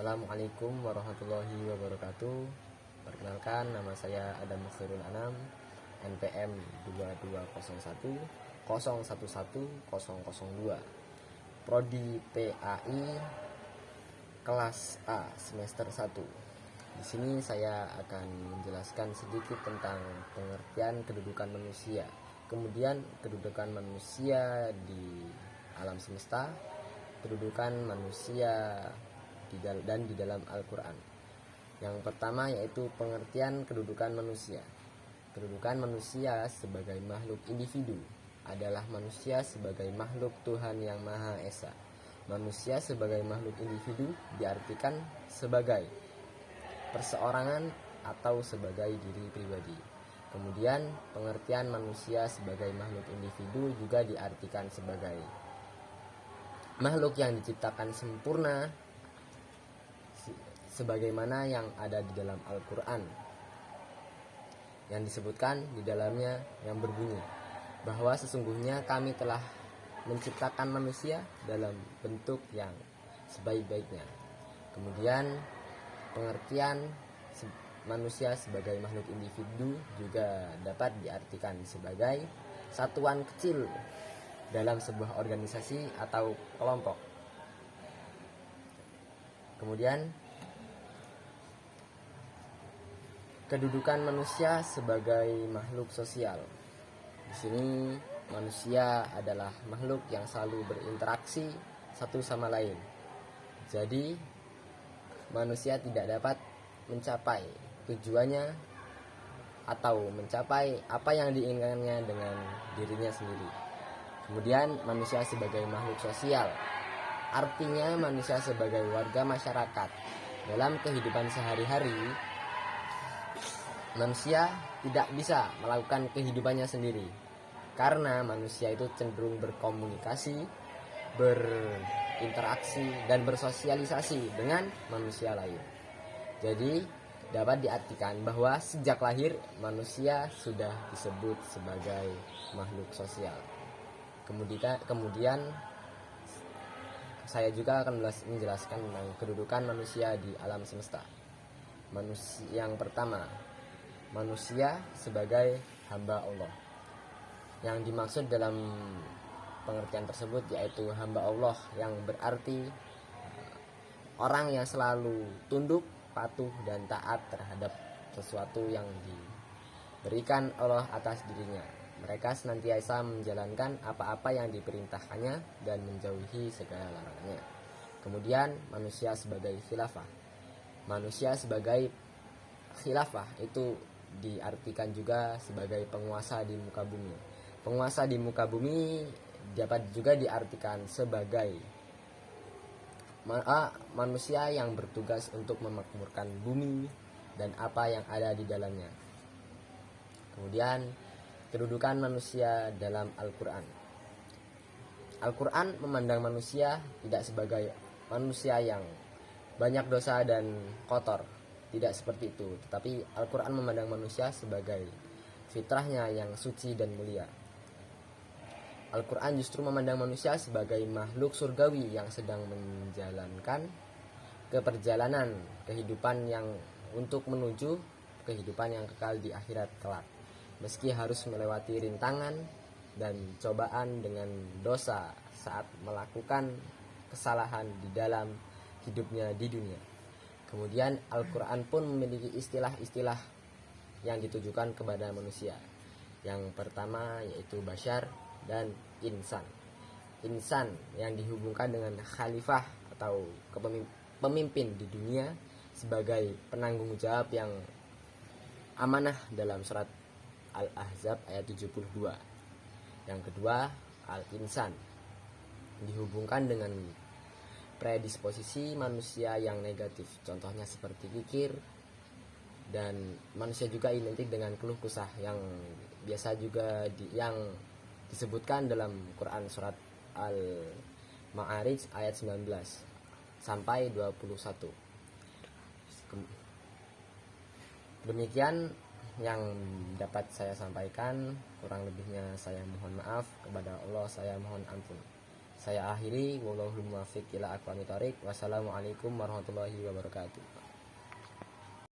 Assalamualaikum warahmatullahi wabarakatuh. Perkenalkan, nama saya Adam Khairul Anam, NPM 2201 011 002, Prodi PAI kelas A semester 1. Di sini saya akan menjelaskan sedikit tentang pengertian kedudukan manusia, kemudian kedudukan manusia di alam semesta, kedudukan manusia dan di dalam Al-Quran. Yang pertama yaitu pengertian kedudukan manusia. Kedudukan manusia sebagai makhluk individu adalah manusia sebagai makhluk Tuhan yang Maha Esa. Manusia sebagai makhluk individu diartikan sebagai perseorangan atau sebagai diri pribadi. Kemudian pengertian manusia sebagai makhluk individu juga diartikan sebagai makhluk yang diciptakan sempurna sebagaimana yang ada di dalam Al-Quran, yang disebutkan di dalamnya yang berbunyi bahwa sesungguhnya kami telah menciptakan manusia dalam bentuk yang sebaik-baiknya. Kemudian pengertian manusia sebagai makhluk individu juga dapat diartikan sebagai satuan kecil dalam sebuah organisasi atau kelompok. Kemudian kedudukan manusia sebagai makhluk sosial. Di sini manusia adalah makhluk yang selalu berinteraksi satu sama lain. Jadi manusia tidak dapat mencapai tujuannya atau mencapai apa yang diinginkannya dengan dirinya sendiri. Kemudian manusia sebagai makhluk sosial, artinya manusia sebagai warga masyarakat. Dalam kehidupan sehari-hari, manusia tidak bisa melakukan kehidupannya sendiri karena manusia itu cenderung berkomunikasi, berinteraksi, dan bersosialisasi dengan manusia lain. Jadi dapat diartikan bahwa sejak lahir manusia sudah disebut sebagai makhluk sosial. Kemudian saya juga akan menjelaskan tentang kedudukan manusia di alam semesta. Yang pertama, manusia sebagai hamba Allah. Yang dimaksud dalam pengertian tersebut yaitu hamba Allah, yang berarti orang yang selalu tunduk, patuh, dan taat terhadap sesuatu yang diberikan Allah atas dirinya. Mereka senantiasa menjalankan apa-apa yang diperintahkannya dan menjauhi segala larangannya. Kemudian manusia sebagai khilafah. Manusia sebagai khilafah itu diartikan juga sebagai penguasa di muka bumi. Penguasa di muka bumi dapat juga diartikan sebagai manusia yang bertugas untuk memakmurkan bumi dan apa yang ada di dalamnya. Kemudian kedudukan manusia dalam Al-Quran. Al-Quran memandang manusia tidak sebagai manusia yang banyak dosa dan kotor. Tidak seperti itu, tetapi Al-Quran memandang manusia sebagai fitrahnya yang suci dan mulia. Al-Quran justru memandang manusia sebagai makhluk surgawi yang sedang menjalankan perjalanan kehidupan yang untuk menuju kehidupan yang kekal di akhirat kelak. Meski harus melewati rintangan dan cobaan dengan dosa saat melakukan kesalahan di dalam hidupnya di dunia. Kemudian Al-Quran pun memiliki istilah-istilah yang ditujukan kepada manusia. Yang pertama yaitu basyar dan insan. Insan yang dihubungkan dengan khalifah atau pemimpin di dunia sebagai penanggung jawab yang amanah dalam surat Al-Ahzab ayat 72. Yang kedua, al-insan dihubungkan dengan predisposisi manusia yang negatif, contohnya seperti kikir, dan manusia juga identik dengan keluh kesah yang biasa juga yang disebutkan dalam Quran surat Al-Ma'arij ayat 19 sampai 21. Demikian yang dapat saya sampaikan, kurang lebihnya saya mohon maaf, kepada Allah saya mohon ampun. Saya akhiri, wallahul muwaffiq ila aqwamit thoriq. Wassalamualaikum warahmatullahi wabarakatuh.